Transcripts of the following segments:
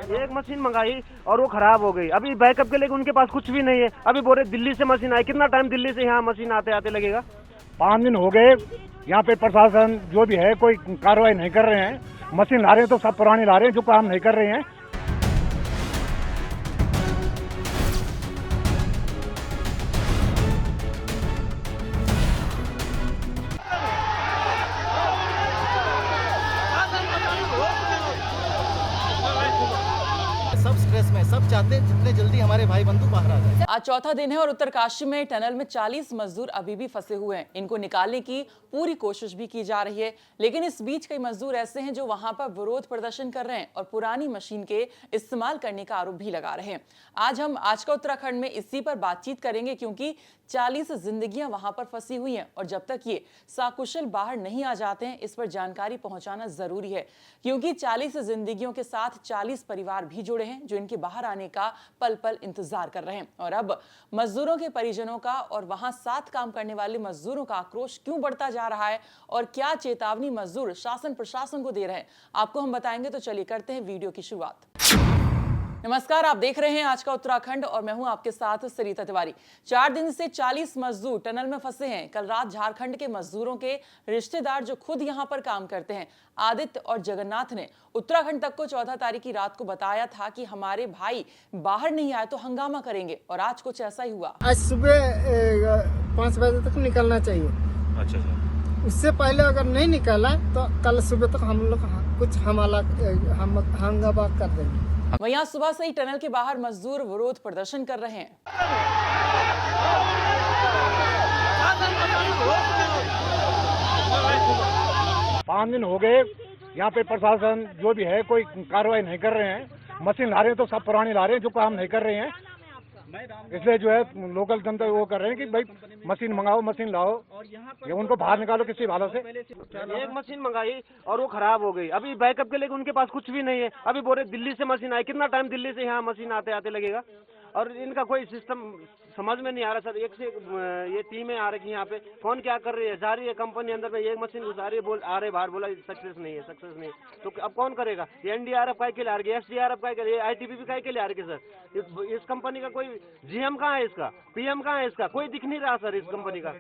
एक मशीन मंगाई और वो खराब हो गई। अभी बैकअप के लिए उनके पास कुछ भी नहीं है। अभी बोल रहे दिल्ली से मशीन आई। कितना टाइम दिल्ली से यहाँ मशीन आते आते लगेगा? 5 दिन हो गए। यहाँ पे प्रशासन जो भी है कोई कार्रवाई नहीं कर रहे हैं। मशीन ला रहे हैं तो सब पुरानी ला रहे हैं, जो काम नहीं कर रहे हैं। सब स्ट्रेस में, सब चाहते हैं जितने जल्दी हमारे भाई बंधु बाहर आ जाए। आज चौथा दिन है और उत्तरकाशी में टनल में 40 मजदूर अभी भी फंसे हुए हैं। इनको निकालने की पूरी कोशिश भी की जा रही है, लेकिन इस बीच कई मजदूर ऐसे हैं जो वहां पर विरोध प्रदर्शन कर रहे हैं और पुरानी मशीन के इस्तेमाल करने का आरोप भी लगा रहे हैं। आज का उत्तराखंड में इसी पर बातचीत करेंगे, क्योंकि 40 जिंदगियां वहां पर फंसी हुई हैं और जब तक ये सकुशल बाहर नहीं आ जाते हैं, इस पर जानकारी पहुंचाना जरूरी है, क्योंकि 40 जिंदगियों के साथ 40 परिवार भी जुड़े हैं जो इनके बाहर आने का पल पल इंतजार कर रहे हैं। और अब मजदूरों के परिजनों का और वहां साथ काम करने वाले मजदूरों का आक्रोश क्यों बढ़ता जा रहा है और क्या चेतावनी मजदूर शासन प्रशासन को दे रहे हैं, आपको हम बताएंगे। तो चलिए करते हैं वीडियो की शुरुआत। नमस्कार, आप देख रहे हैं आज का उत्तराखंड और मैं हूं आपके साथ सरिता तिवारी। 4 दिन से 40 मजदूर टनल में फंसे हैं। कल रात झारखंड के मजदूरों के रिश्तेदार जो खुद यहां पर काम करते हैं, आदित्य और जगन्नाथ ने उत्तराखंड तक को 14 तारीख की रात को बताया था कि हमारे भाई बाहर नहीं आए तो हंगामा करेंगे, और आज कुछ ऐसा ही हुआ। आज सुबह 5 बजे तक निकलना चाहिए। अच्छा। उससे पहले अगर नहीं निकला तो कल सुबह तक हम लोग कुछ हंगामा कर देंगे। वहीं आज सुबह से ही टनल के बाहर मजदूर विरोध प्रदर्शन कर रहे हैं। 5 दिन हो गए। यहाँ पे प्रशासन जो भी है कोई कार्रवाई नहीं कर रहे हैं। मशीन ला रहे हैं तो सब पुरानी ला रहे हैं, जो काम नहीं कर रहे हैं। इसलिए जो है लोकल जनता वो कर रहे हैं कि भाई मशीन मंगाओ, मशीन लाओ, ये उनको बाहर निकालो किसी हालत से। एक मशीन मंगाई और वो खराब हो गई। अभी बैकअप के लिए उनके पास कुछ भी नहीं है। अभी बोल रहे दिल्ली से मशीन आई। कितना टाइम दिल्ली से यहाँ मशीन आते आते लगेगा? और इनका कोई सिस्टम समझ में नहीं आ रहा सर। एक से ये टीमें आ रही है यहाँ पे, फोन क्या कर रही है, जा रही है कंपनी अंदर में, एक मशीन घुसा रही है, बोल आ रहे बाहर, बोला सक्सेस नहीं है, सक्सेस नहीं है। तो अब कौन करेगा? ये एनडीआरएफ का के लिए आ रही है, एसडीआरएफ का के लिए, आईटीबीपी का के लिए आ रही है सर। इस कंपनी का कोई जीएम कहाँ है, इसका पीएम कहाँ है, इसका कोई दिख नहीं रहा सर इस कंपनी का।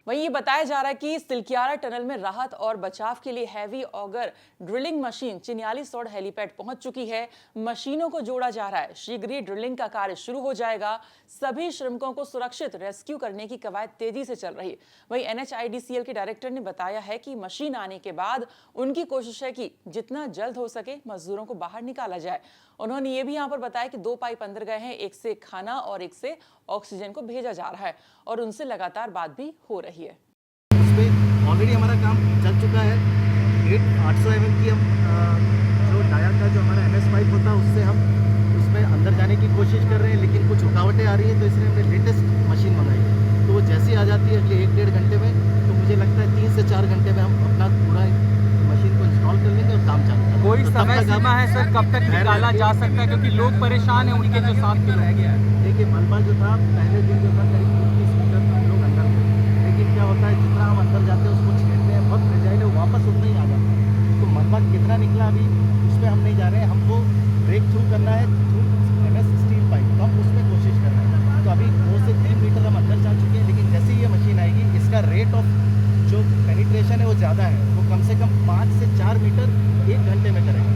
वहीं ये बताया जा रहा है कि सिलक्यारा टनल में राहत और बचाव के लिए heavy auger drilling machine Chinyalisaur helipad पहुंच चुकी है। मशीनों को जोड़ा जा रहा है। शीघ्र ही ड्रिलिंग का कार्य शुरू हो जाएगा। सभी श्रमिकों को सुरक्षित रेस्क्यू करने की कवायद तेजी से चल रही है। वहीं एनएचआईडीसीएल के डायरेक्टर ने बताया है कि मशीन आने के बाद उनकी कोशिश है कि जितना जल्द हो सके मजदूरों को बाहर निकाला जाए। उन्होंने ये भी यहाँ पर बताया कि 2 पाइप अंदर गए हैं, एक से खाना और एक से ऑक्सीजन को भेजा जा रहा है और उनसे लगातार बात भी हो रही है। उसमें ऑलरेडी हमारा काम चल चुका है। 800 mm की हम जो डाया का जो हमारा MS पाइप होता है उससे हम उसमें अंदर जाने की कोशिश कर रहे हैं, लेकिन कुछ रुकावटें आ रही हैं, तो इसलिए हमने लेटेस्ट मशीन मंगाई है। तो वो जैसे ही आ जाती है अगले 1-1.5 घंटे में, तो मुझे लगता है 3 से 4 घंटे में हम अपना पूरा मशीन को इंस्टॉल कर लेंगे और काम चालू करेंगे। कोई समय सीमा है सर कब तक निकाला जा सकता है, क्योंकि लोग परेशान हैं, उनके जो साथ में रह गया है। देखिए मलबा जो था पहले दिन जो था करीब 30 मीटर हम लोग अंदर थे, लेकिन क्या होता है जितना हम अंदर जाते हैं उसको छेड़ते हैं, बहुत फ्रेजाइल है, वापस उतना ही आ जाता है। तो मलबा कितना निकला अभी उस पर हम नहीं जा रहे हैं। हमको ब्रेक थ्रू करना है थ्रू MS स्टील पाइप, तो हम उसमें कोशिश कर रहे हैं। तो अभी 2 से 3 मीटर हम अंदर जा चुके हैं, लेकिन जैसे ही ये मशीन आएगी इसका रेट ऑफ जो पेनिट्रेशन है वो ज़्यादा है। वो कम से कम 5 से 4 मीटर 1 घंटे में करेंगे।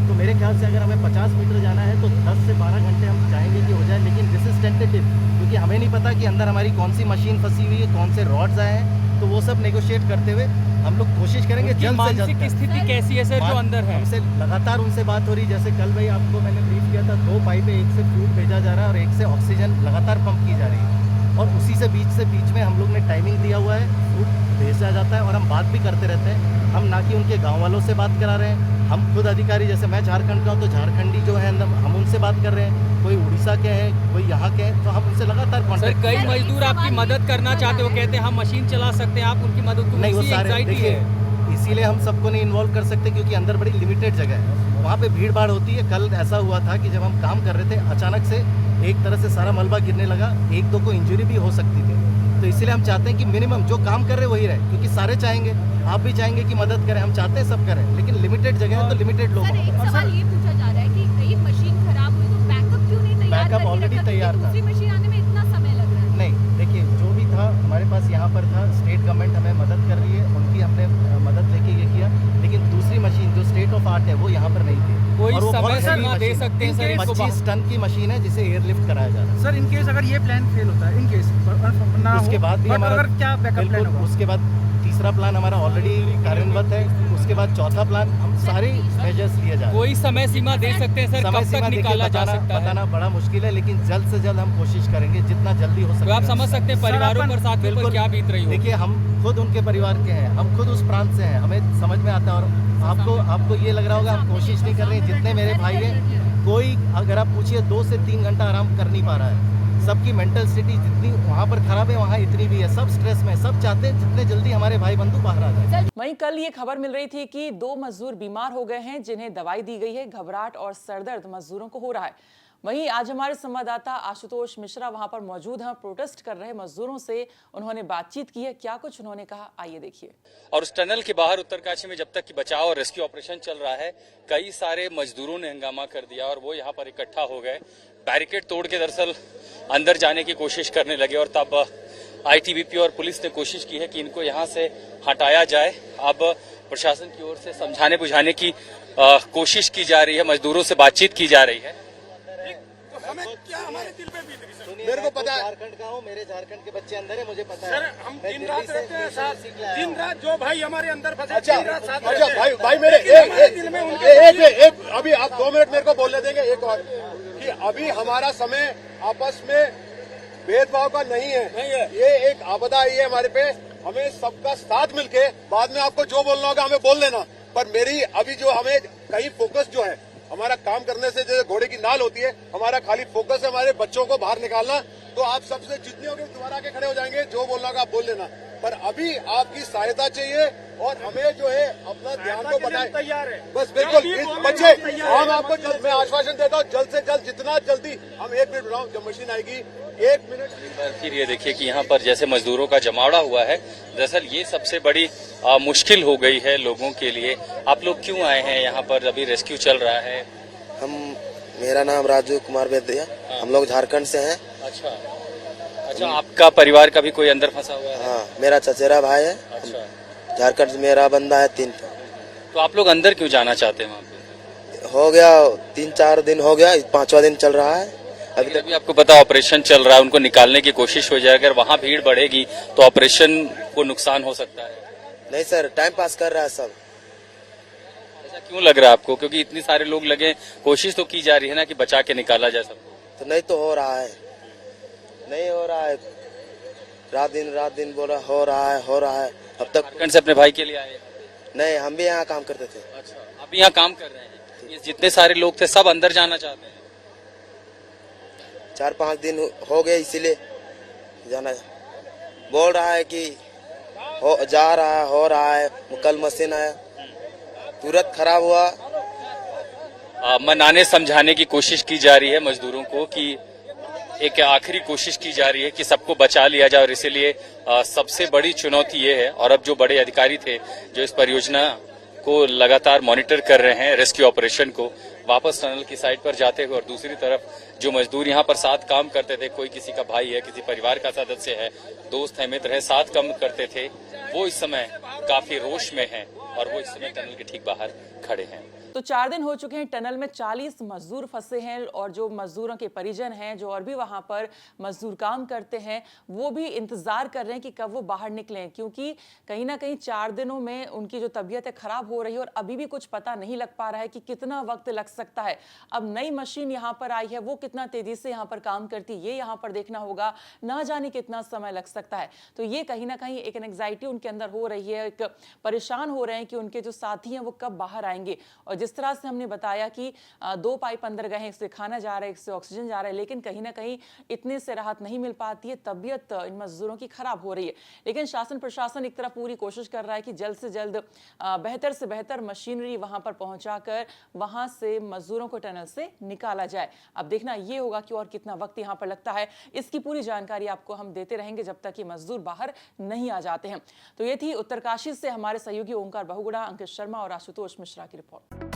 तो मेरे ख्याल से अगर हमें 50 मीटर जाना है तो 10 से 12 घंटे हम चाहेंगे कि हो जाए, लेकिन दिस इज टेंटेटिव, क्योंकि हमें नहीं पता कि अंदर हमारी कौन सी मशीन फंसी हुई है, कौन से रॉड्स आए हैं। तो वो सब नेगोशिएट करते हुए हम लोग कोशिश करेंगे जल्द से जल्द। मानसिक स्थिति कैसी है सर जो अंदर है? हमसे लगातार उनसे बात हो रही, जैसे कल भाई आपको मैंने ब्रीफ किया था, 2 पाइपें, एक से फ्लूइड भेजा जा रहा है और एक से ऑक्सीजन लगातार पंप की जा रही है। और उसी से बीच में हम लोग ने टाइमिंग दिया हुआ है, फ्लूइड भेजा जाता है और हम बात भी करते रहते हैं। हम ना कि उनके गाँव वालों से बात करा रहे हैं, हम खुद अधिकारी, जैसे मैं झारखंड का हूँ तो झारखंडी जो है हम उनसे बात कर रहे हैं। कोई उड़ीसा के हैं, कोई यहाँ के हैं, तो हम उनसे लगातार कॉन्टेक्ट। सर कई मजदूर आपकी मदद करना चाहते हो, कहते हैं हम मशीन चला सकते हैं, आप उनकी मदद नहीं, वो सारे देखिए, इसीलिए हम सबको नहीं इन्वॉल्व कर सकते क्योंकि अंदर बड़ी लिमिटेड जगह है, वहाँ पे भीड़ भाड़ होती है। कल ऐसा हुआ था कि जब हम काम कर रहे थे अचानक से एक तरह से सारा मलबा गिरने लगा, 1-2 को इंजरी भी हो सकती थी। तो इसलिए हम चाहते हैं कि मिनिमम जो काम कर रहे वही रहे, क्योंकि सारे चाहेंगे, आप भी चाहेंगे कि मदद करें, हम चाहते हैं सब करें, लेकिन लिमिटेड जगह है तो लिमिटेड लोग। सर एक सवाल ये पूछा जा रहा है कि ये ऑलरेडी तैयार था। दूसरी मशीन आने में इतना समय लग रहा है। नहीं, देखिए जो भी था हमारे पास यहाँ पर था, स्टेट गवर्नमेंट हमें मदद कर रही है, उनकी हमने मदद लेके ये किया, लेकिन दूसरी मशीन जो स्टेट ऑफ आर्ट है वो यहाँ पर नहीं थी। कोई और वो समय बहुत सीमा heavy दे मशीन सकते हैं है। सर इसको? 25 टन की मशीन है जिसे एयरलिफ्ट कराया जा रहा है। सर इन केस अगर ये प्लान फेल होता है, इन केस ना हो, उसके बाद भी but हमारा अगर क्या बैकअप प्लान बिल्कुल, होगा? उसके बाद तीसरा प्लान हमारा ऑलरेडी कार्यान्वित है, उसके बाद चौथा प्लान, हम सारे मेजर्स लिए जा रहे हैं। कोई समय सीमा दे सकते हैं सर? समय कब सीमा तक देखिए निकाला जा सकता है? बताना बड़ा मुश्किल है, लेकिन जल्द से जल्द हम कोशिश करेंगे जितना जल्दी हो तो सके। आप समझ सकते हैं परिवारों पर, साथियों पर बिल्कुल। क्या बीत रही होगी। देखिए हम खुद उनके परिवार के हैं, हम खुद उस प्रांत से हैं, हमें समझ में आता है। और आपको ये लग रहा होगा हम कोशिश नहीं कर रहे हैं। जितने मेरे भाई हैं, कोई अगर आप पूछिए 2 से 3 घंटा आराम कर नहीं पा रहा है। सबकी मेंटल स्थिति जितनी वहाँ पर खराब है, वहाँ इतनी भी है। सब स्ट्रेस में, सब चाहते हैं जितने जल्दी हमारे भाई बंधु बाहर आ जाए। वहीं कल ये खबर मिल रही थी कि 2 मजदूर बीमार हो गए हैं जिन्हें दवाई दी गई है। घबराहट और सरदर्द मजदूरों को हो रहा है। वहीं आज हमारे संवाददाता आशुतोष मिश्रा वहां पर मौजूद हैं। प्रोटेस्ट कर रहे मजदूरों से उन्होंने बातचीत की है। क्या कुछ उन्होंने कहा, आइए देखिए। और उस टनल के बाहर उत्तरकाशी में जब तक कि बचाव और रेस्क्यू ऑपरेशन चल रहा है, कई सारे मजदूरों ने हंगामा कर दिया और वो यहाँ पर इकट्ठा हो गए। बैरिकेड तोड़ के दरअसल अंदर जाने की कोशिश करने लगे और तब आईटीबीपी और पुलिस ने कोशिश की है कि इनको यहाँ से हटाया जाए। अब प्रशासन की ओर से समझाने बुझाने की कोशिश की जा रही है, मजदूरों से बातचीत की जा रही है। मेरे को पता है, झारखंड का हूँ, मेरे झारखंड के बच्चे अंदर है, मुझे पता है। सर हम दिन रात रहते हैं साथ, दिन रात जो भाई हमारे अंदर फंसे, अच्छा, दिन रात साथ अच्छा रहते हैं। भाई मेरे दिल में उनके एक अभी आप 2 मिनट मेरे को बोलने देंगे एक और, कि अभी हमारा समय आपस में भेदभाव का नहीं है। ये एक आपदा आई है हमारे पे, हमें सबका साथ मिलके, बाद में आपको जो बोलना होगा हमें बोल लेना, पर मेरी अभी जो हमें कहीं फोकस जो है हमारा काम करने से, जैसे घोड़े की नाल होती है, हमारा खाली फोकस है हमारे बच्चों को बाहर निकालना। तो आप सबसे जितने होंगे दोबारा आके खड़े हो जाएंगे, जो बोलना होगा आप बोल लेना, पर अभी आपकी सहायता चाहिए और हमें जो है अपना ध्यान को बनाए। तैयार है बस बिल्कुल बच्चे, हम आपको जल्द मैं आश्वासन देता हूँ, जल्द से जल्द, जितना जल्दी हम 1 मिनट बनाओ, जब मशीन आएगी 1 मिनट। फिर ये देखिए कि यहाँ पर जैसे मजदूरों का जमावड़ा हुआ है, दरअसल ये सबसे बड़ी मुश्किल हो गई है लोगों के लिए। आप लोग क्यों आए हैं यहाँ पर? अभी रेस्क्यू चल रहा है। मेरा नाम राजू कुमार वैद्य, हम लोग झारखंड से हैं। अच्छा, आपका परिवार का भी कोई अंदर फंसा हुआ है? हाँ, मेरा चचेरा भाई है। अच्छा, झारखंड से मेरा बंदा है 3। तो आप लोग अंदर क्यों जाना चाहते हैं? वहाँ पे हो गया 3-4 दिन हो गया, 5वां दिन चल रहा है। अभी भी आपको पता ऑपरेशन चल रहा है, उनको निकालने की कोशिश हो जाए। अगर वहाँ भीड़ बढ़ेगी तो ऑपरेशन को नुकसान हो सकता है। नहीं सर, टाइम पास कर रहा है सब। ऐसा क्यों लग रहा है आपको? क्योंकि इतने सारे लोग लगे, कोशिश तो की जा रही है ना कि बचा के निकाला जाए सबको। तो नहीं तो हो रहा है, नहीं हो रहा है। रात दिन बोला हो रहा है। अब तक झारखंड से अपने भाई के लिए आए? नहीं, हम भी यहाँ काम करते थे। अच्छा, अभी यहाँ काम कर रहे हैं। ये जितने सारे लोग थे सब अंदर जाना चाहते हैं? 4-5 दिन हो गए, इसीलिए जाना बोल रहा है कि हो रहा है। कल मशीन आया, तुरंत खराब हुआ। मनाने समझाने की कोशिश की जा रही है मजदूरों को कि एक आखिरी कोशिश की जा रही है कि सबको बचा लिया जाए। और इसीलिए सबसे बड़ी चुनौती ये है, और अब जो बड़े अधिकारी थे जो इस परियोजना को लगातार मॉनिटर कर रहे हैं, रेस्क्यू ऑपरेशन को, वापस टनल की साइड पर जाते हुए, और दूसरी तरफ जो मजदूर यहाँ पर साथ काम करते थे, कोई किसी का भाई है, किसी परिवार का सदस्य है, दोस्त है, मित्र है, साथ काम करते थे, वो इस समय काफी रोष में हैं और वो इस समय टनल के ठीक बाहर खड़े हैं। तो 4 दिन हो चुके हैं, टनल में 40 मजदूर फंसे हैं और जो मजदूरों के परिजन हैं, जो और भी वहां पर मजदूर काम करते हैं, वो भी इंतजार कर रहे हैं कि कब वो बाहर निकलें, क्योंकि कहीं ना कहीं 4 दिनों में उनकी जो तबीयत है खराब हो रही है और अभी भी कुछ पता नहीं लग पा रहा है कि कितना वक्त लग सकता है। अब नई मशीन यहाँ पर आई है, वो कितना तेजी से यहाँ पर काम करती है, ये यहाँ पर देखना होगा, ना जाने कितना समय लग सकता है। तो ये कहीं ना कहीं एक एंग्जाइटी उनके अंदर हो रही है, एक परेशान हो रहे हैं कि उनके जो साथी हैं वो कब बाहर आएंगे। और जिस तरह से हमने बताया कि 2 पाइप अंदर गए हैं, इससे खाना जा रहा है, इससे ऑक्सीजन जा रहा है, लेकिन कहीं ना कहीं इतने से राहत नहीं मिल पाती है, तबीयत इन मजदूरों की खराब हो रही है। लेकिन शासन प्रशासन एक तरफ पूरी कोशिश कर रहा है कि जल्द से जल्द बेहतर से बेहतर मशीनरी वहां पर पहुंचाकर वहां से मजदूरों को टनल से निकाला जाए। अब देखना यह होगा कि और कितना वक्त यहां पर लगता है, इसकी पूरी जानकारी आपको हम देते रहेंगे जब तक ये मजदूर बाहर नहीं आ जाते हैं। तो ये थी उत्तरकाशी से हमारे सहयोगी ओंकार बहुगुणा, अंकित शर्मा और आशुतोष मिश्रा की रिपोर्ट।